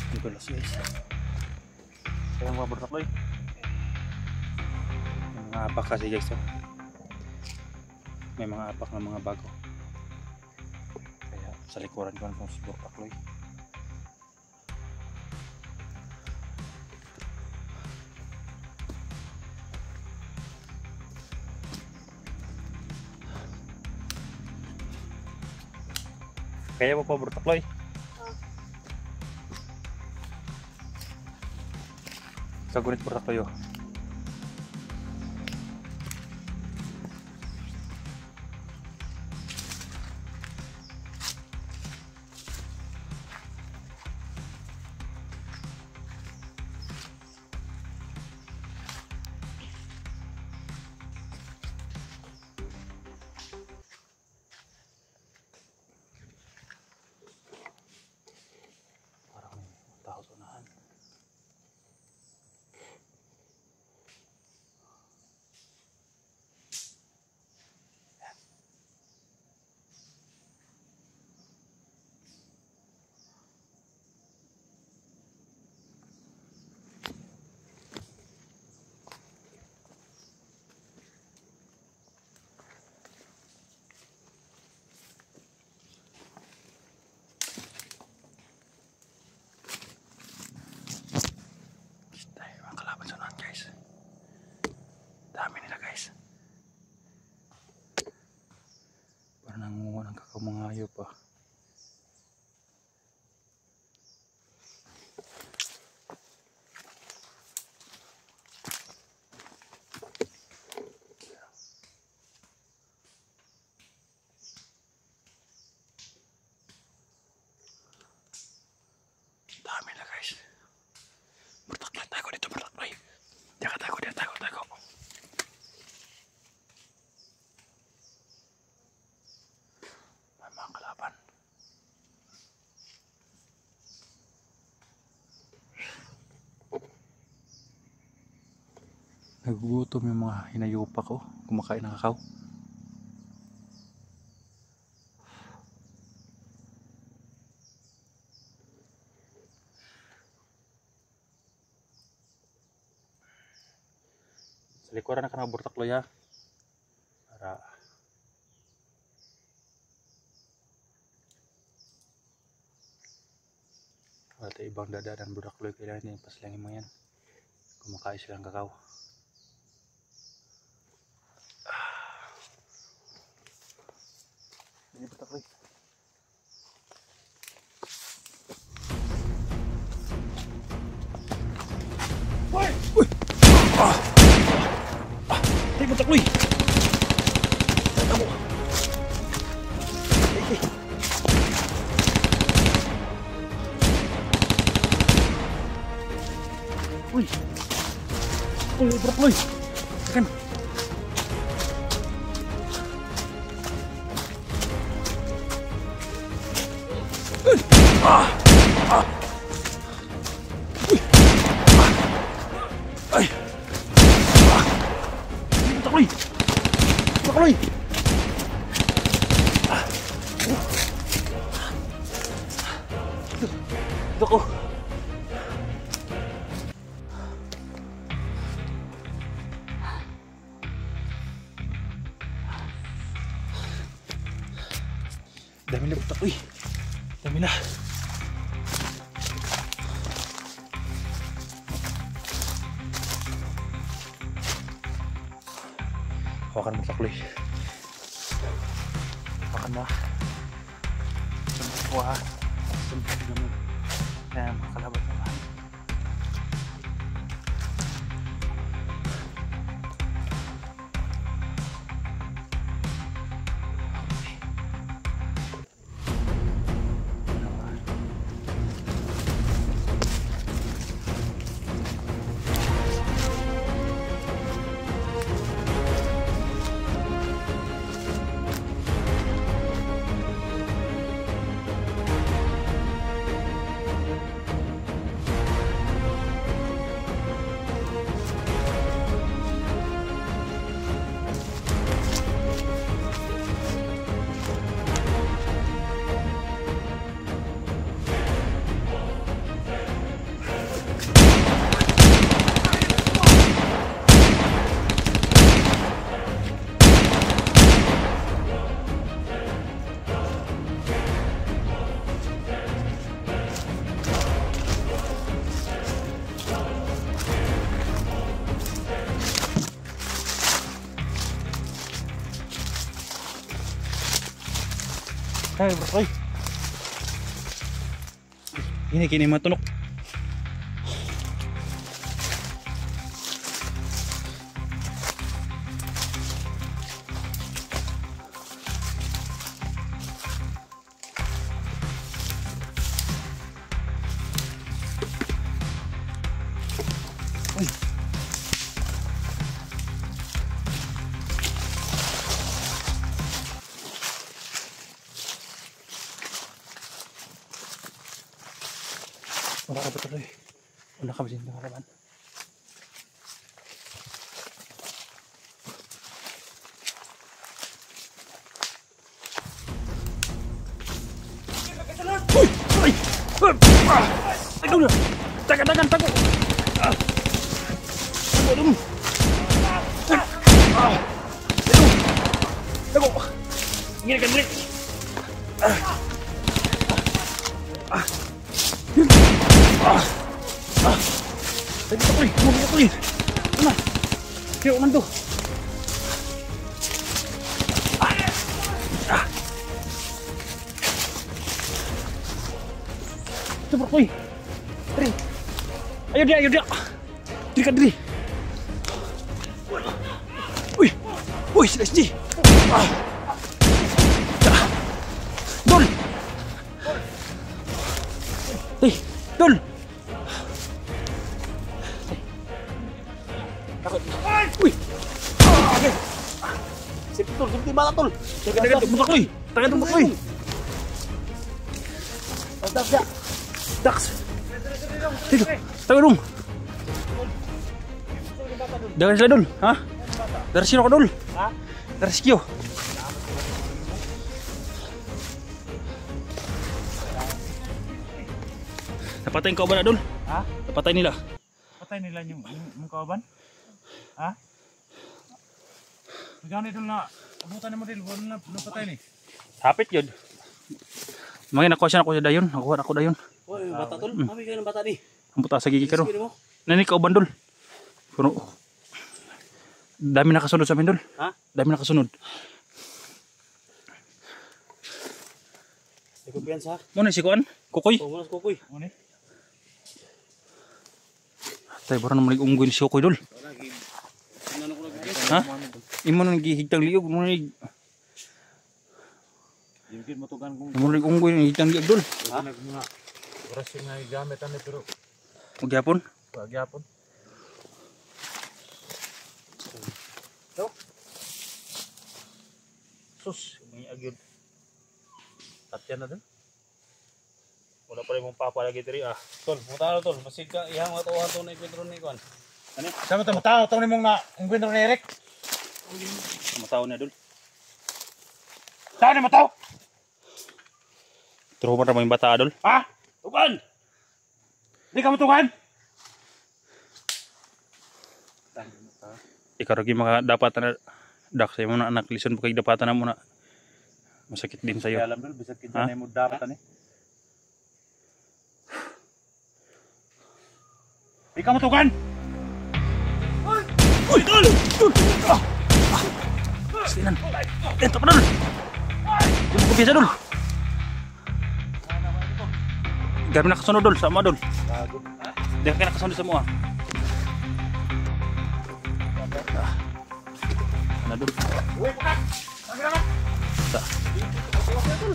Hindi ko las guys. Kaya mga burtakloy. May mga apak kasi guys to. May mga apak na mga bago. Kaya sa likuran ko na itong si burtakloy. Kaya mo pa burtakloy? Kagunit burtakloy oh. Nangunguha ng kakao mga hayop pa. Dami na guys. Bertakloy tayo dito, bertakloy. Jangan takut, dia takut. Memang kelaban. Nagugutom yung mga hinayupa ko. Kumakain ng kakao. Sa likuran na ka na burtakloy ha. Para at ibang dada dan burtakloy kailangan din pasilangin mo yan. Kumakain silang kakao. Ini burtakloy. Woi! Woi! Ini burtakloy. Kamu. Wih, burtakloy. Kan. Burtakloy. Burtakloy. Ako. Dami na burtakloy. Dami na. Hawakan burtakloy. Hawakan mo. Wah. Sempit naman. Kaya makakalabat naman. Ay, bro. Ay. Ini kini matunok. Uy. Wala ka ba tuloy? Wala ka ba din nakaraman? Uy! Uy! Tago na! Tagan! Tago! Tago! Tago! Ingin ka dili! Tadi tak boleh, tak boleh. Mana? Kira orang tu. Itu berapa? Diri. Ayo dia. Diri kat diri. Wih, sudah sini. Dul. Dul. Wih. Oke. Sip tul, sip bala tul. Jaga buka kuy. Tangan buka kuy. Dax. Dax. Tidur. Tangan dong. Jangan sila dul, ha? Dari sino ka dul? Ha? Dari sikyo. Napatay yung kauban na dul? Ha? Napatay nila. Patay nila yung kauban? Ha? Ikaw ni dul na abutan mo dil, wala na patay ni. Hapit yun. Mangin ako siya dayon. Ako dayon. Oy, bata tol. Kami kayo ng bata ni. Ang puta sa gigi ka do. Nani kauban dul. Pero dami nakasunod sa amin dul. Ha? Dami nakasunod. Ikaw piyansa. Muna si Kuan? Kukoy? O, munas kukoy. Ano ni? Tay, bara naman nag-unggoy si Kukoy dul. Ano ko lagi? Ha? Imo nang gihigtang liog. Imo nang Yung matukan kung nag-unggoy ng higtang liog dul. Ha? mga oras yung gamit ano pero Magyapon? pagyapon. So? Sus, may agyod. Tatyan na dun. Wala pa rin mong papalagi diri ah. Tol, mutalo tol. Masig ka ihang matuhan to na ikwentro ni Kuan. Ano? Sama to mataw ni mong na ang gwento ni Eric. Mataw na dul. Taw ni mataw. Trauma na mo yung bata dul. Ha? Tukan. Di ka matukan. Ikaw rin mga dapat na dak sa'yo mo na anak. Listen po kayo dapatan na mo na masakit din sa'yo. Alam dul bisag kinsa na mo dapat ani. Di ka matukan. Uy, dul! Sinan. Ento pa dul! Hindi mo kumpiyansa dul! Gari nakasunod dul, sama dul. Hindi ka nakasunod sa mo ah. Ano dul?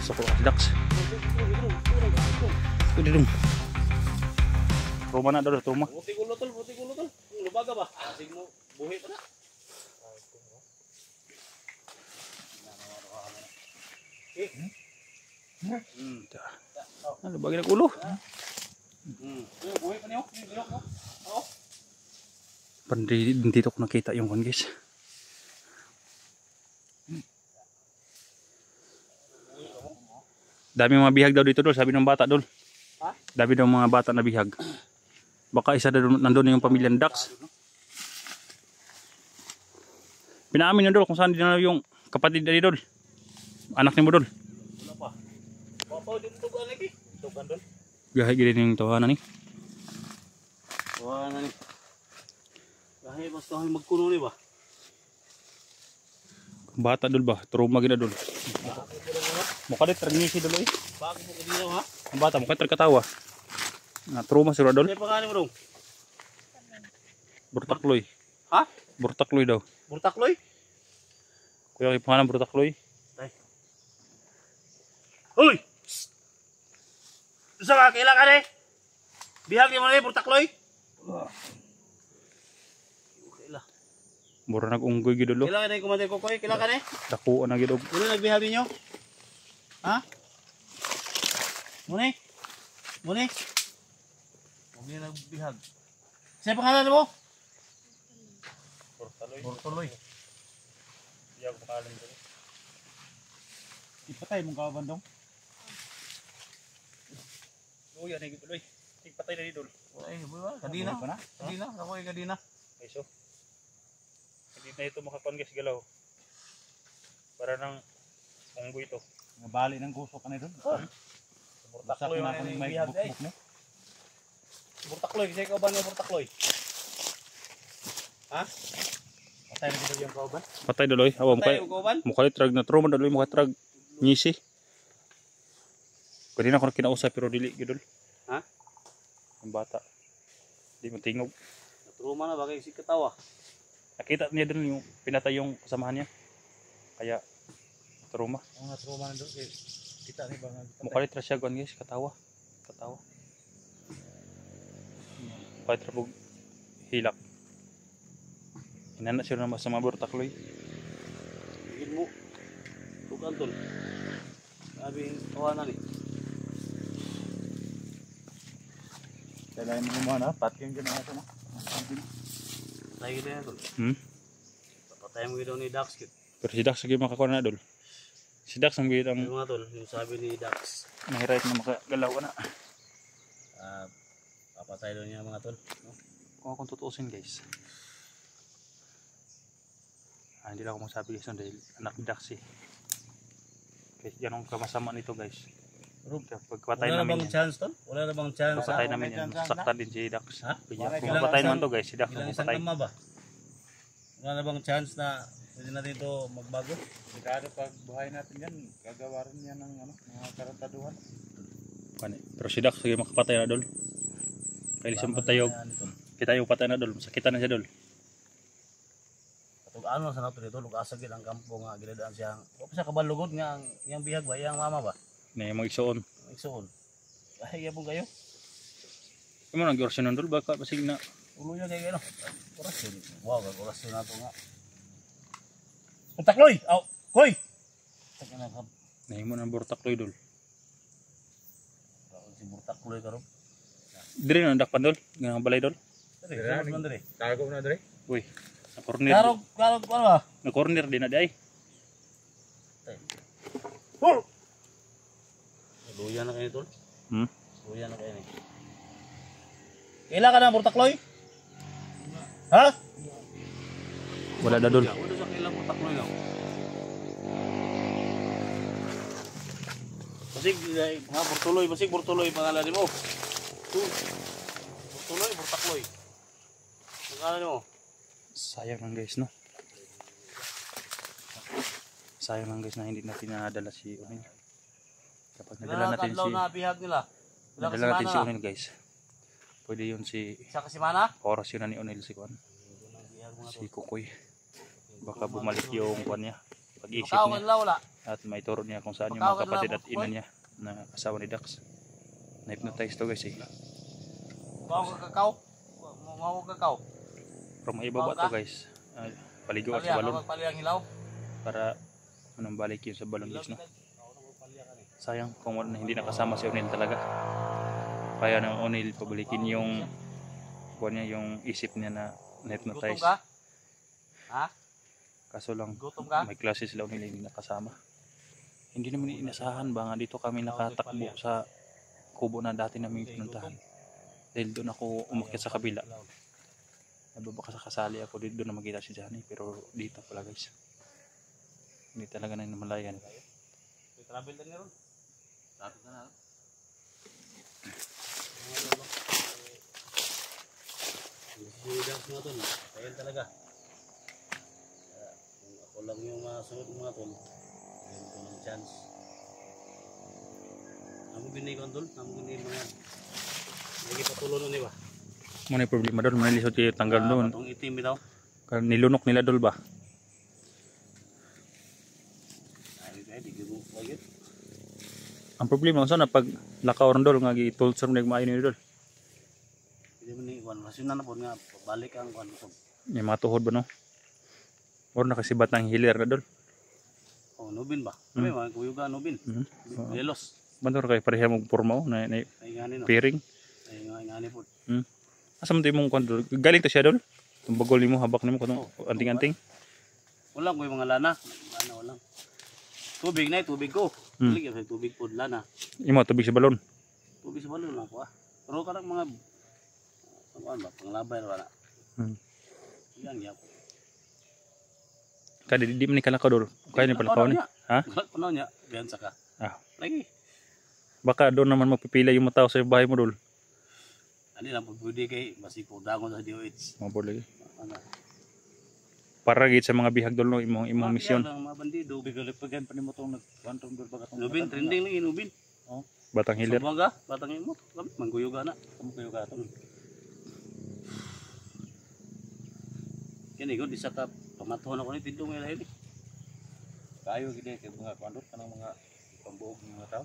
Sa ko si Dax. Pwede dul. Roma na dul, tuma. Buti kulo tol. Lubaga ba? Asig mo buhi pa na. Ano bagay na ulo? Buhi pa niyo. Bilok mo. Oo. Pandi dito ko nakita yung kan guys. Dami mga bihag daw dito dol, sabi ng bata dol. Ha? Dami daw mga bata na bihag. Baka isa na nandun yung pamilya ng Dax. Pinaamin na dol kung saan din na yung kapatid na dol. Anak ni mo dol. Wala pa. Papa dito to kan lagi. Tukan dol. Gahay gini yung tawanan ni. Wala na ni. Kahit basta kami magkuno ni ba? Bata dul ba? Trauma gina dul. Mukha dit trangisi dul eh. Bago mo kadinaw ha? Ang bata mukha terkatawa. Na trauma sila dul. Ano pangalan mo dong? Burtakloy. Ha? Burtakloy daw. Burtakloy? Kuya kay pangalan Burtakloy. Uy! Isa ka, kailangan eh! Bihag niyo mo na eh, Burtakloy! Mura nag-unggoy gid dul. Kailangan na yung kumanday ko koy, kailangan eh! Dakuan na gid og. Ano nagbihag ninyo? Ha? Muna eh? Muna eh? Huwag niyo nagbihag. Sa'yo pangalan mo? Burtakloy. Burtakloy. Iya ko pangalan dul. Ipatay mong kauban dong. Oh, yan gid dul. Patay na dul. Ay, buwa, kadina. Kadina, ako ay kadina. Ay so. Hindi na ito makakuan guys galaw. Para nang unggoy ito. Nga bali ng gusto ka na doon. Burtakloy na na kung yung may bihag eh. bukbuk mo. Burtakloy, kasi ikaw ba na Burtakloy? Ha? Patay na dito yung kauban. Patay dul. Awa Patay mukha. yung kauban? Mukha ni trag na trauma dul, mukha trag ngisi. Kanina ko na kinausap pero dili gid dul. Ha? Ang bata. Di mo tingog. Natruma na bagay si katawa. Nakita niya dun yung pinatay yung kasamahan niya. Kaya trauma. Ang natruma na doon. Kita ni ba nga. Mukha ni siya guys, katawa. Katawa. Mukha ni bug hilak. Inana siya naman sa mga Burtakloy. Bigil mo. Tukan tol. Sabi yung tawanan eh. Kailangan mo naman ha. Patyong dyan ang ato na. Patay na yan tol. Patay mo gano'n ni Dax kit. Pero si Dax lagi makakuha na dul. Si Dax ang gawin ang Yung mga tol, yung sabi ni Dax. mahirap na makagalaw na. Papatay doon niya mga tol. No? Kung akong tutuusin guys. Hindi lang ako masabi guys dahil anak ni Dax eh. Kaya yan ang kamasama nito guys. Pagpatay Wala na namin bang yan. chance tol? Wala na bang chance? Pagpatay ha? namin yan. chance, Saktan din si Dax. Ha? Kung patay naman to guys, si Dax Ilang ang isang patay. nama ba? Wala na bang chance na pwede natin ito magbago? Sigado pag buhay natin yan. Gagawaran niya ng mga karantaduhan. Pero si Dax sige makapatay na dol. Kaya isang patayog. Kita yung patay na dol. Sakitan na siya dol. Katug ano sa nato dito, lugasag ang kampo nga ginadaan siya. O sa kabalugod nga ang iyang bihag ba, iyang mama ba? Na yung mag-igsoon. Igsoon. Ay, yapon kayo. Yung mga nag-orasyon ng dol. Baka masig na. Ulo niya kay gano. Orasyon. Wow, orasyon na ito nga. Burtakloy! Aw! Koy! Taka na ka. Na yung mga Burtakloy dol. Si Burtakloy ka ron. Diri na nakpan dol. Ganang balay dol. Dali, sunod man dali. Tago na dre. Uy. Na-corner. Karog, ano ba? Na-corner din na di ay. Tol! Luya na kayo, tol. Luya na kayo ni. Kailan ka na, Burtakloy? Ha? Wala na dol. Wala sa kailan Burtakloy na. Basig, ha, Burtuloy, basig Burtuloy, pangalan mo. Burtuloy, Burtakloy. Pangalan mo. Sayang lang guys no. Sayang lang guys na hindi natin nadala si Unil. Kapag nadala natin si na bihag nila. nadala natin si Unil guys. Pwede yun si Isa ka si Mana? oras yun na ni Unil si Kuan. Si Kukoy. Baka bumalik yung Kuan niya. Pag-isip Pakaw ka niya. nila, wala. At may turo niya kung saan yung Pakaw mga ka kapatid nila, at ina niya na asawa ni Dax. Na-hypnotize to guys eh. Pakaw ka kakao. Mau kakao. Pero may ibaba to guys. Paligo at sa balon. Pali ang hilaw. Para anong balik yun sa balon guys no. Sayang kung hindi nakasama si Unil talaga. Kaya ng Unil pabalikin yung kuha niya, yung isip niya na Gutom na-hypnotize. ka? Ha? Kaso lang Gutom ka? may klase sila Unil hindi nakasama. Hindi naman inasahan ba nga dito kami nakatakbo sa kubo na dati namin pinuntahan. Dahil doon ako umakyat sa kabila. Nababa sa kasali ako dito, doon na makita si Johnny. Pero dito pala guys. Hindi talaga na namalayan. Travel din ron. Travel na. Hindi daw mo to. Ayun talaga. Kung ako kulang yung mga sunod mga tol. Yung kulang chance. Amo gini ko tol, amo gini mga lagi patulo nun ba? Muna yung problema doon, muna lisod kayo tanggal doon. Patong itim bitaw. Kaya nilunok nila dol ba? Ay di gyud mo gyud. Ang problema kung saan na pag lakaw ron dol, nga gitulsor na yung maayon nila dol. Hindi man ni kuan rason na po nga balik ang kuan ko. Yung mga tuhod ba no? Or nakasibat ng hilir na dol. Oh, nubin ba? May mga kuyuga nubin. Yelos. Bantor kayo pareha mong porma na Ay ngani no. piring. Ay ngani po. Asa mo tayo mong kwan dol? Galing to siya dol? Yung bagol mo, habak mo, kung anting-anting. Walang ko yung mga lana. Lana walang. Tubig na tubig ko. Balik yung tubig po lana. Imo, tubig sa balon. Tubig sa balon lang ko ah. Pero kanang mga ano ba, panglabay na wala. Yan yan. Kada di man ni kalakaw dol. Kaya ni palakaw ni. Ha? Kuno niya, biyan sa ka. Ah. Lagi. Baka doon naman mapipila yung mga tao sa bahay mo dol. Ani lang pud pwede kay basi po dagon sa DOH. Mga lagi. Ano? Para gid sa mga bihag dol no, imong misyon. Ang mga bandido. Bigalipagan pa ni mo itong nagkwantong doon baga itong Nubin, trending lang inubin. Batang hilir. Sabuanga, batang imo. Mangguyuga na. Kamu kayo gato. Kini gud isa ka pamatuhan ako ni tidong ila ini. Kayo gini kay mga kwantong kanang mga pambuog ng mga tao.